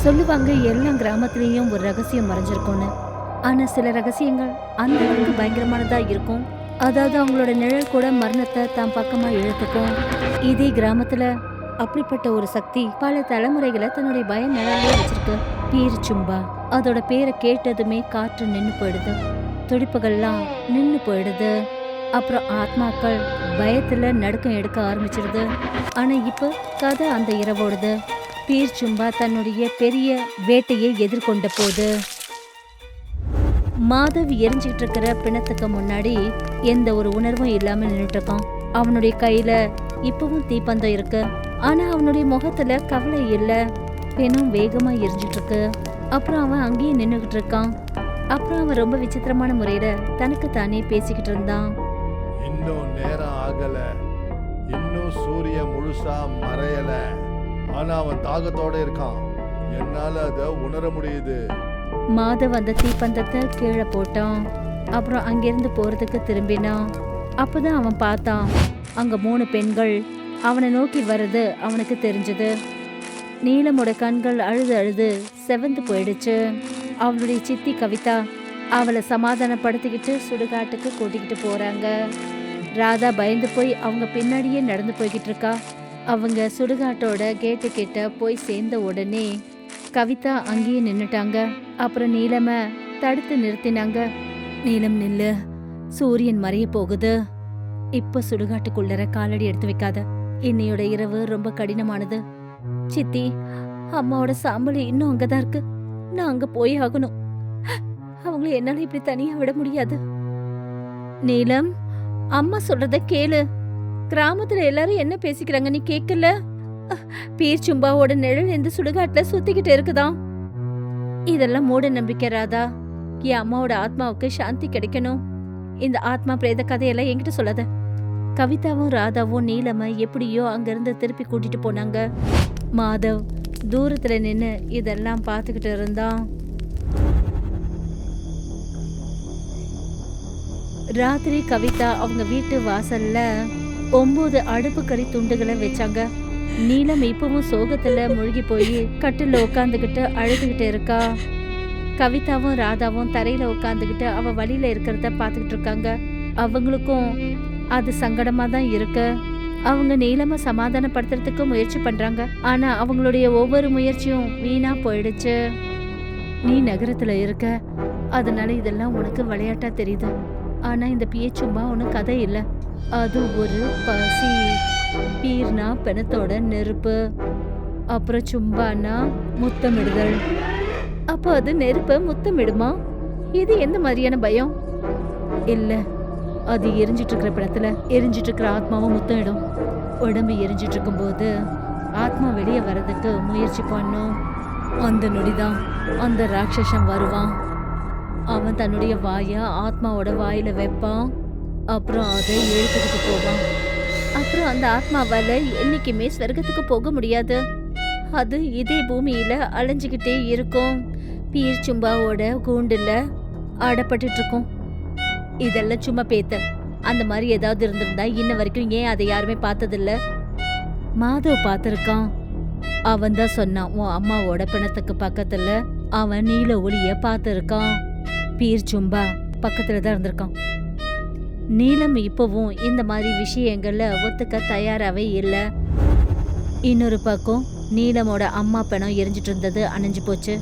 சொல்லுவாங்க எல்லா கிராமத்திலயும் ஒரு ரகசியம் மறைஞ்சிருக்கும்னு. ஆனா சில ரகசியங்கள் அந்த அளவுக்கு பயங்கரமானதா இருக்கும். அதாவது அவங்களோட நிழல் கூட மரணத்தை தான் பக்கமா இழுத்துக்கும். இதே கிராமத்துல அப்படிப்பட்ட ஒரு சக்தி பல தலைமுறைகளை தன்னுடைய பய நிழலே வச்சிருக்கு. பீர் சும்பா. அதோட பேரை கேட்டதுமே காற்று நின்னு போயிடுது, துடிப்புகள்லாம் நின்னு போயிடுது. அப்புறம் ஆத்மாக்கள் பயத்துல நடுக்கம் எடுக்க ஆரம்பிச்சிருது. ஆனா இப்ப கதை அந்த இரவோடுது. பீர் சும்பா தன்னுடைய பெரிய வேட்டையை எதிர்கொண்ட போது மாதவ் எரிஞ்சிட்டு இருக்கிற பிணத்துக்கு முன்னாடி எந்த ஒரு உணர்வும் இல்லாம நின்னுட்டு இருக்கான். அவனுடைய கையில இப்பவும் தீப்பந்தம் இருக்கு. ஆனா அவனுடைய முகத்துல கவலை இல்ல. பிணம் வேகமா எரிஞ்சிட்டு இருக்கு. அப்புறம் அவன் அங்கேயே நின்னுகிட்டு இருக்கான். அப்புறம் அவன் ரொம்ப விசித்திரமான முறையில தனக்கு தானே பேசிக்கிட்டு இருந்தான். இன்னும் நேரம் ஆகல, இன்னும் சூரியன் முழுசா மறையல. ஆனா அவன் தாகத்தோட இருக்கான், என்னால அதை உணர முடியுது. மாதவ் அந்த தீப்பந்தத்தை கீழே போட்டான். அப்புறம் அங்கிருந்து போறதுக்கு திரும்பினான். அப்பதான் அவன் பார்த்தான், அங்க 3 பெண்கள் அவனை நோக்கி வர்றது அவனுக்கு தெரிஞ்சது. நீலமோட கண்கள் அழுது அழுது செவந்து போயிடுச்சு. அவளுடைய சித்தி கவிதா அவளை சமாதானப்படுத்திக்கிட்டு சுடுகாட்டுக்கு கூட்டிக்கிட்டு போறாங்க. ராதா பயந்து போய் அவங்க பின்னாடியே நடந்து போய்கிட்டு இருக்கா. அவங்க சுடுகாட்டோட கேட்டு கிட்ட போய் சேர்ந்த உடனே கவிதா அங்கேயே நின்னுட்டாங்க. அப்புறம் நீலம தடுத்து நிறுத்தினாங்க. நீலம் நில்லு, சூரியன் மறைய போகுது. இப்ப சுடுகாட்டுக்குள்ளர காலடி எடுத்து வைக்காத. இன்னையோட இரவு ரொம்ப கடினமானது. சித்தி, அம்மாவோட சாம்பல் இன்னும் அங்கதான் இருக்கு. நான் அங்க போய் ஆகணும். அவங்கள என்னால இப்படி தனியா விட முடியாது. நீலம், அம்மா சொல்றத கேளு. கிராமத்துல எல்லாரும் என்ன பேசிக்கிறாங்க நீ கேக்கல? பீர் சும்பாவோட நிழல் இந்த சுடுகாட்டுல சுத்திக்கிட்டு இருக்குதாம். இதெல்லாம் மூட நம்பிக்கை ராதா. என் அம்மாவோட ஆத்மாவுக்கு சாந்தி கிடைக்கணும். இந்த ஆத்மா பிரேத கதையெல்லாம் என்கிட்ட சொல்லாத. கவிதாவும் ராதாவும் நீலம எப்படியோ அங்கிருந்து திருப்பி கூட்டிட்டு போனாங்க. மாதவ் தூரத்துல நின்னு இதெல்லாம் பாத்துக்கிட்டு இருந்தான். ராத்திரி கவிதா அவங்க வீட்டு வாசல்ல 9 அடுப்பு கறி துண்டுகளை வச்சாங்க. நீலம் இப்பவும் சோகத்துல மூழ்கி போய் கட்டில உட்காந்துக்கிட்டு அழுதுகிட்டு இருக்கா. கவிதாவும் ராதாவும் தரையில உட்காந்துக்கிட்டு அவ வழியில இருக்கிறத பாத்துக்கிட்டு இருக்காங்க. அவங்களுக்கும் அது சங்கடமா தான் இருக்கு. அவங்க நீலம சமாதானப்படுத்துறதுக்கு முயற்சி பண்றாங்க. ஆனா அவங்களுடைய ஒவ்வொரு முயற்சியும் வீணா போயிடுச்சு. நீ நகரத்துல இருக்க, அதனால இதெல்லாம் உனக்கு விளையாட்டா தெரியுது. ஆனா இந்த பியச்சும்பா உனக்கு கதை இல்ல, அது ஒரு பசி. பீர்னா பிணத்தோட நெருப்பு, அப்புறம் சும்பானா முத்தமிடுதல். அப்ப அது நெருப்ப முத்தமிடுமா? இது எந்த மாதிரியான பயம்? இல்ல, அது எரிஞ்சிட்டு இருக்கிற பிணத்துல எரிஞ்சிட்டு இருக்கிற ஆத்மாவும் முத்தமிடும். உடம்பு எரிஞ்சிட்டு இருக்கும் போது ஆத்மா வெளியே வர்றதுக்கு முயற்சி பண்ணும். அந்த நொடிதான் அந்த ராட்சசன் வருவான். அவன் தன்னுடைய வாய ஆத்மாவோட வாயில வைப்பான். அப்புறம் அதை இழுத்துக்கிட்டு போவான். அப்புறம் அந்த ஆத்மாவால என்னைக்குமே ஸ்வர்க்கத்துக்கு போக முடியாது. அது இதே பூமியில அலைஞ்சுக்கிட்டே இருக்கும். பீர் சும்பாவோட கூண்டுல அடப்பட்டு இருக்கும். இதெல்லாம் சும்மா பேத்த. அந்த மாதிரி ஏதாவது இருந்திருந்தா இன்ன வரைக்கும் ஏன் அதை யாருமே பார்த்ததில்ல? மாதவ் பார்த்திருக்கான். அவன் தான் சொன்னான், உன் அம்மாவோட பிணத்துக்கு பக்கத்துல அவன் நீல ஒளிய பார்த்திருக்கான். பீர் சும்பா பக்கத்துல தான் இருந்திருக்கான். நீலம் இப்பவும் இந்த மாதிரி விஷயங்கள்ல ஒத்துக்க தயாராவே இல்ல. இன்னொரு பக்கம் நீலமோட அம்மா பிணம் எரிஞ்சிட்டு இருந்தது அணைஞ்சு போச்சு.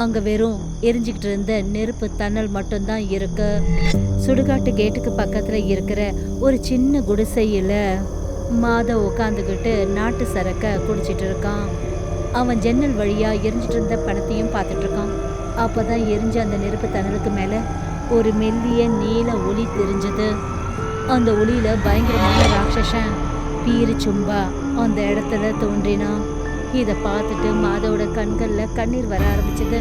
அங்க வெறும் எரிஞ்சுக்கிட்டு இருந்த நெருப்பு தன்னல் மட்டும்தான் இருக்கு. சுடுகாட்டு கேட்டுக்கு பக்கத்துல இருக்கிற ஒரு சின்ன குடிசையில மாதவ் உட்காந்துக்கிட்டு நாட்டு சரக்க குடிச்சிட்டு இருக்கான். அவன் ஜன்னல் வழியா எரிஞ்சிட்டு இருந்த பணத்தையும் பார்த்துட்டு இருக்கான். அப்பதான் எரிஞ்ச அந்த நெருப்பு தணலுக்கு மேல ஒரு மெல்லிய நீல ஒளி தெரிஞ்சது. அந்த ஒளியில பயங்கரமான ராட்சசன் பீர் சும்பா அந்த இடத்துல தோன்றினான். இத பார்த்துட்டு மாதவோட கண்கள்ல கண்ணீர் வர ஆரம்பிச்சது.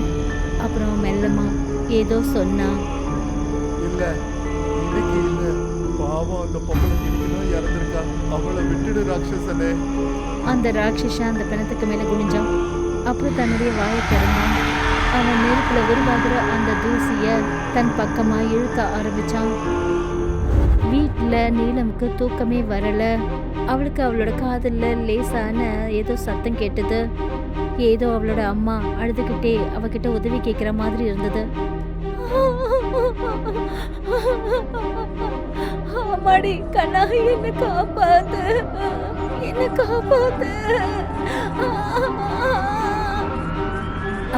அப்புறம் மெல்லமா ஏதோ சொன்னான். இல்ல, இன்னைக்கு இல்ல, பாவம் அந்த பொம்பளை இன்னும் இறந்திருக்கா, அவளை விட்டுடு ராட்சசனே. அந்த ராட்சசன் அந்த பிணத்துக்கு மேல குனிஞ்சான். அப்புறம் தன்னுடைய வாயை திறந்தான். அவன் நெருப்புல உருவாகிற அந்த தூசிய தன் பக்கமா இழுக்க ஆரம்பிச்சான். வீட்டுல நீலமுக்கு தூக்கமே வரல. அவளுக்கு அவளோட காதுல லேசான ஏதோ சத்தம் கேட்டது. ஏதோ அவளோட அம்மா அழுதுகிட்டே அவகிட்ட உதவி கேட்கிற மாதிரி இருந்தது. அம்மாடி கண்ணா, என்ன காப்பாத்து, என்ன காப்பாத்து.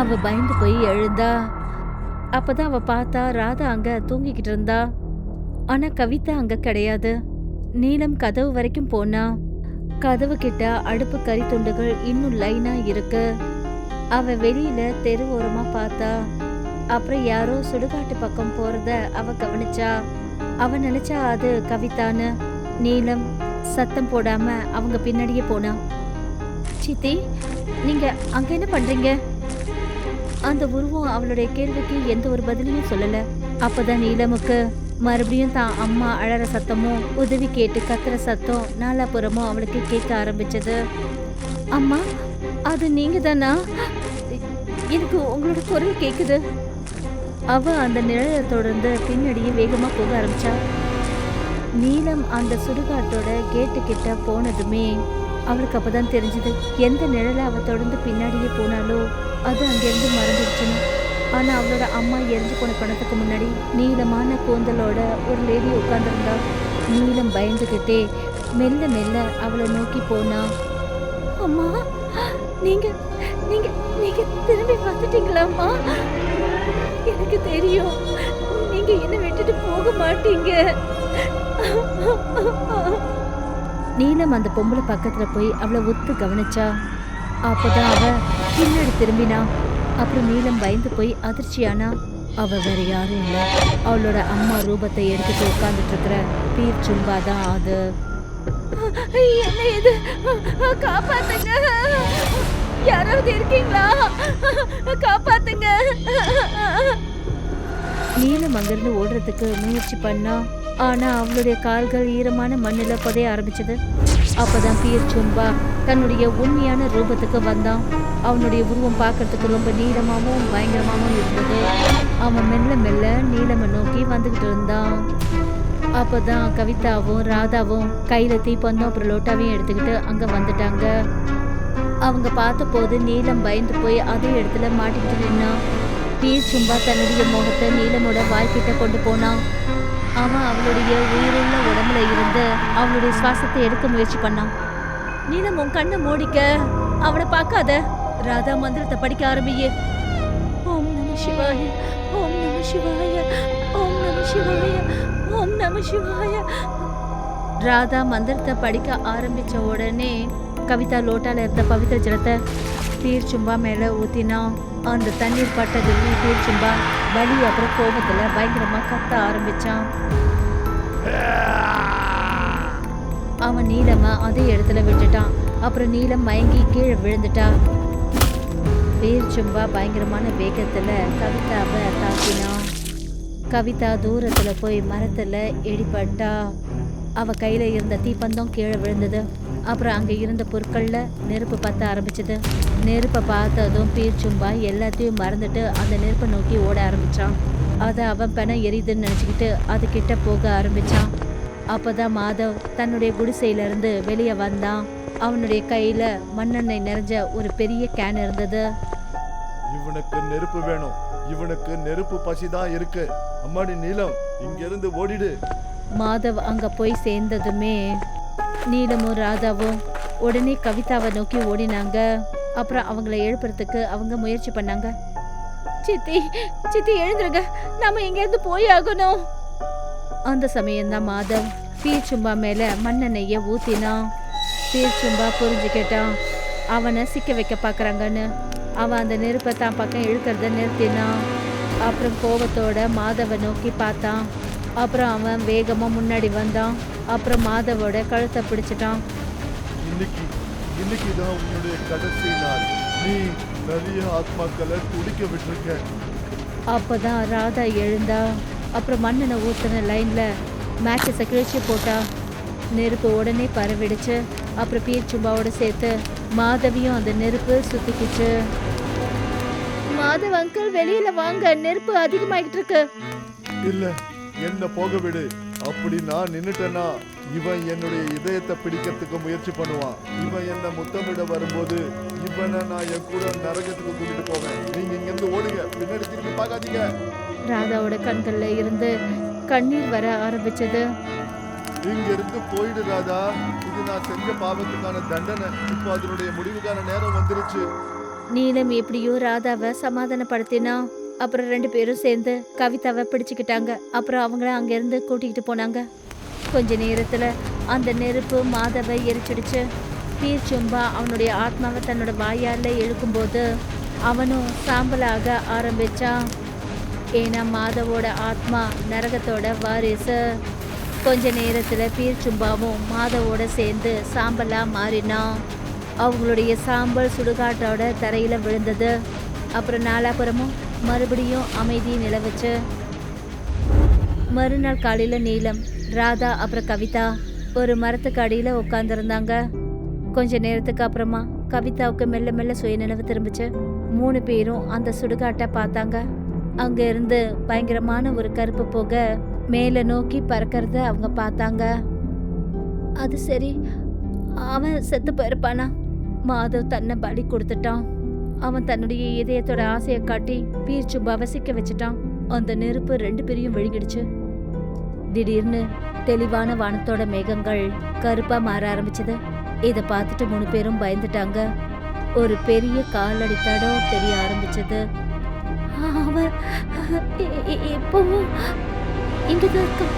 அவ பயந்து போய் எழுந்தா. அப்பதான் அவ பார்த்தா ராதா அங்க தூங்கிக்கிட்டு இருந்தா. ஆனா கவிதா அங்க கிடையாது. நீலம் கதவு வரைக்கும் போனா. கதவு கிட்ட அடுப்பு கறி துண்டுகள் இன்னும் லைனா இருக்கு. அவ வெளியில தெரு ஓரமா பார்த்தா. அப்புறம் யாரோ சுடுகாட்டு பக்கம் போறத அவ கவனிச்சா. அவ நினைச்சா அது கவிதான்னு. நீலம் சத்தம் போடாம அவங்க பின்னாடியே போனா. சித்தி, நீங்க அங்க என்ன பண்றீங்க? அந்த உருவம் அவளுடைய கேள்விக்கு எந்த ஒரு பதிலையும் சொல்லல. அப்பதான் நீலமுக்கு மறுபடியும் தான் அம்மா அழற சத்தமும் உதவி கேட்டு கத்துற சத்தம் நாலாபுறமும் அவளுக்கு கேட்க ஆரம்பிச்சது. அம்மா, அது நீங்க தானா? எனக்கு உங்களோட குரல் கேக்குது. அவ அந்த நிழலை தொடர்ந்து பின்னாடியே வேகமா போக ஆரம்பிச்சா. நீலம் அந்த சுடுகாட்டோட கேட்டு கிட்ட போனதுமே அவளுக்கு அப்பதான் தெரிஞ்சது, எந்த நிழலை அவ தொடர்ந்து பின்னாடியே போனாலோ அது அங்கிருந்து மறந்துடுச்சுன்னு. ஆனா அவளோட அம்மா எரிஞ்சு போன பணத்துக்கு முன்னாடி நீளமான கூந்தலோட ஒரு லேடி உட்கார்ந்துருந்தா. நீலம் பயந்துகிட்டே மெல்ல மெல்ல அவளை நோக்கி போனா. அம்மா, நீங்க நீங்க நீங்க திரும்பி வந்துட்டீங்களாம்மா? எனக்கு தெரியும், நீங்க என்ன விட்டுட்டு போக மாட்டீங்க. நீலம் அந்த பொம்பளை பக்கத்துல போய் அவளை ஒத்து கவனிச்சா. அப்பதான் அவ பின்னாடி திரும்பினா. அப்புறம் நீலம் பயந்து போய் அதிர்ச்சியானா. அவ வேற யாரும் இல்ல, அவளோட அம்மா ரூபத்தை எடுத்துட்டு உட்கார்ந்துட்டு இருக்கிற பீர் சும்பா தான் அது. என்ன இது? காப்பாத்துங்க, யாராவது இருக்கீங்களா? காப்பாத்துங்க. நீலம் அங்கிருந்து ஓடுறதுக்கு முயற்சி பண்ணா. ஆனா அவளுடைய கால்கள் ஈரமான மண்ணுல புதைய ஆரம்பிச்சது. அப்பதான் பீர் சும்பா தன்னுடைய உண்மையான ரூபத்துக்கு வந்தான். அவனுடைய உருவம் பார்க்கறதுக்கு ரொம்ப நீளமாவும் பயங்கரமாவும் இருந்தது. அவன் மெல்ல மெல்ல நீலமை நோக்கி வந்துகிட்டு இருந்தான். அப்பதான் கவிதாவும் ராதாவும் கையில தீப்பந்தம் அப்புறம் லோட்டாவையும் எடுத்துக்கிட்டு அங்க வந்துட்டாங்க. அவங்க பார்த்த போது நீலம் பயந்து போய் அதே இடத்துல மாட்டிக்கிட்டு நின்னான். பீர் சும்பா தன்னுடைய முகத்தை நீலமோட வாய்க்கிட்ட கொண்டு போனான். அவன் அவளுடைய உயிருள்ள உடம்புல இருந்து அவளுடைய சுவாசத்தை எடுக்க முயற்சி பண்ணான். நீலம், உன் கண்ணை மூடிக்க, அவனை பார்க்காத. ராதா மந்திரத்தை படிக்க ஆரம்பியே. ஓம் நம சிவாய, ஓம் நம சிவாய, ஓம் நம சிவாய, ஓம் நம சிவாய. ராதா மந்திரத்தை படிக்க ஆரம்பிச்ச உடனே கவிதா லோட்டால இருந்த பவித்திர ஜலத்தை பீர் சும்பா மேல ஊத்தினா. அந்த தண்ணீர் பட்டதுமே பீர் சும்பா வலி அப்புறம் கோபத்துல பயங்கரமா கத்த ஆரம்பிச்சான். அவன் நீலமா அதே இடத்துல விட்டுட்டான். அப்புறம் நீலம் மயங்கி கீழே விழுந்துட்டா. பீர் சும்பா பயங்கரமான வேகத்துல கவிதாவை தாக்கினான். கவிதா தூரத்துல போய் மரத்துல இடிபட்டா. அவ கையில இருந்த தீப்பந்தம் கீழே விழுந்தது. அப்புறம் அங்க இருந்த பொருட்கள்ல நெருப்பு பத்த ஆரம்பிச்சது. நெருப்பை பார்த்ததும் பீர் சும்பா எல்லாத்தையும் மறந்துட்டு அந்த நெருப்பை நோக்கி ஓட ஆரம்பிச்சான். அதை அவன் பெணம் எரியுதுன்னு நினைச்சுக்கிட்டு அது கிட்ட போக ஆரம்பிச்சான். அப்பதான் மாதவ் தன்னுடைய குடிசையில இருந்து வெளியே வந்தான். அவனுடைய கையில மண்ணெண்ணெய் நிறைஞ்ச ஒரு பெரிய கேன் இருந்தது. இவனுக்கு நெருப்பு வேணும், இவனுக்கு நெருப்பு பசிதான் இருக்கு. அம்மாடி நீலம், இங்க இருந்து ஓடிடு. மாதவ் அங்க போய் சேர்ந்ததுமே நீலமும் ராதாவும் உடனே கவிதாவை நோக்கி ஓடினாங்க. அப்புறம் அவங்கள எழுப்புறதுக்கு அவங்க முயற்சி பண்ணாங்க. சித்தி, சித்தி எழுந்துருங்க, நாம இங்க இருந்து போய் ஆகணும். அந்த சமயம்தான் மாதவ் பீர் சும்பா மேல மண்ணெண்ணெய்ய ஊத்தினான். பீர் சும்பா புரிஞ்சுக்கிட்டான் அவனை சிக்க வைக்க பாக்குறாங்கன்னு. அவன் அந்த நெருப்பை தான் பக்கம் இழுக்கிறத நிறுத்தினான். அப்புறம் கோபத்தோட மாதவை நோக்கி பார்த்தான். அப்புறம் அவன் வேகமா முன்னாடி வந்தான். அப்புறம் மாதவோட கழுத்தை பிடிச்சிட்டான். இன்னைக்கு தான் உன்னுடைய கடைசி நாள். நீ நிறைய ஆத்மாக்களை துடிக்க விட்டுருக்க. அப்பதான் ராதா எழுந்தா. அப்புறம் மண்ணெண்ணை ஊத்தின லைன்ல மேட்சஸை கிழிச்சு போட்டா. நெருப்பு உடனே பரவிடுச்சு. அப்புறம் பீர் சும்பாவோட சேர்த்து மாதவியும் அந்த நெருப்பு சுத்திக்கிச்சு. மாதவ் அங்கிள், வெளியில வாங்க, நெருப்பு அதிகமாகிட்டு இருக்கு. இல்ல, என்ன போக விடு. அப்படி நான் நின்னுட்டேன்னா இவன் என்னுடைய இதயத்தை பிடிக்கிறதுக்கு முயற்சி பண்ணுவான். இவன் என்ன முத்தமிட வரும்போது இவனை நான் என் கூட நரகத்துக்கு கூட்டிட்டு போவேன். நீங்க இங்க இருந்து ஓடுங்க, பின்னாடி திரும்பி பார்க்காதீங்க. ராதாவோட கண்கள்ல இருந்து கண்ணீர் வர ஆரம்பிச்சது. இங்க இருந்து போயிடு ராதா. இது நான் செஞ்ச பாவத்துக்கான தண்டனை. இப்போ அதனுடைய முடிவுக்கான நேரம் வந்துருச்சு. நீலம் எப்படியோ ராதாவை சமாதானப்படுத்தினா. அப்புறம் 2 பேரும் சேர்ந்து கவிதாவை பிடிச்சுக்கிட்டாங்க. அப்புறம் அவங்கள அங்கிருந்து கூட்டிகிட்டு போனாங்க. கொஞ்ச நேரத்துல அந்த நெருப்பு மாதவை எரிச்சிடுச்சு. பீர்ச்சும்பா அவனுடைய ஆத்மாவை தன்னோட வாயால இழுக்கும்போது அவனும் சாம்பலாக ஆரம்பிச்சான். ஏன்னா மாதவோட ஆத்மா நரகத்தோட வாரிசு. கொஞ்ச நேரத்துல பீர்ச்சும்பாவும் மாதவோட சேர்ந்து சாம்பலா மாறினான். அவங்களுடைய சாம்பல் சுடுகாட்டோட தரையில விழுந்தது. அப்புறம் நாலாபுறமும் மறுபடியும் அமைதி நிலவுச்சு. மறுநாள் காலையில நீலம், ராதா அப்புறம் கவிதா ஒரு மரத்துக்கு அடியில உட்காந்துருந்தாங்க. கொஞ்ச நேரத்துக்கு அப்புறமா கவிதாவுக்கு மெல்ல மெல்ல சுயநினைவு திரும்பிச்சு. 3 பேரும் அந்த சுடுகாட்டை பார்த்தாங்க. அங்க இருந்து பயங்கரமான ஒரு கருப்பு புகை மேல நோக்கி பறக்கிறத அவங்க பார்த்தாங்க. அது சரி, அவன் செத்து போயிருப்பானா? மாதவ் தன்னை பலி கொடுத்துட்டான். அவன் தன்னுடைய இதயத்தோட ஆசையை காட்டி பீர்ச்சும்பாவை சிக்க வச்சுட்டான். அந்த நெருப்பு 2 பேரையும் விழுங்கிடுச்சு. திடீர்னு தெளிவான வானத்தோட மேகங்கள் கருப்பா மாற ஆரம்பிச்சது. இதை பார்த்துட்டு 3 பேரும் பயந்துட்டாங்க. ஒரு பெரிய காலடி தடம் தெரிய ஆரம்பிச்சது. அவன் இப்பவும் இங்கதான் இருக்கான்.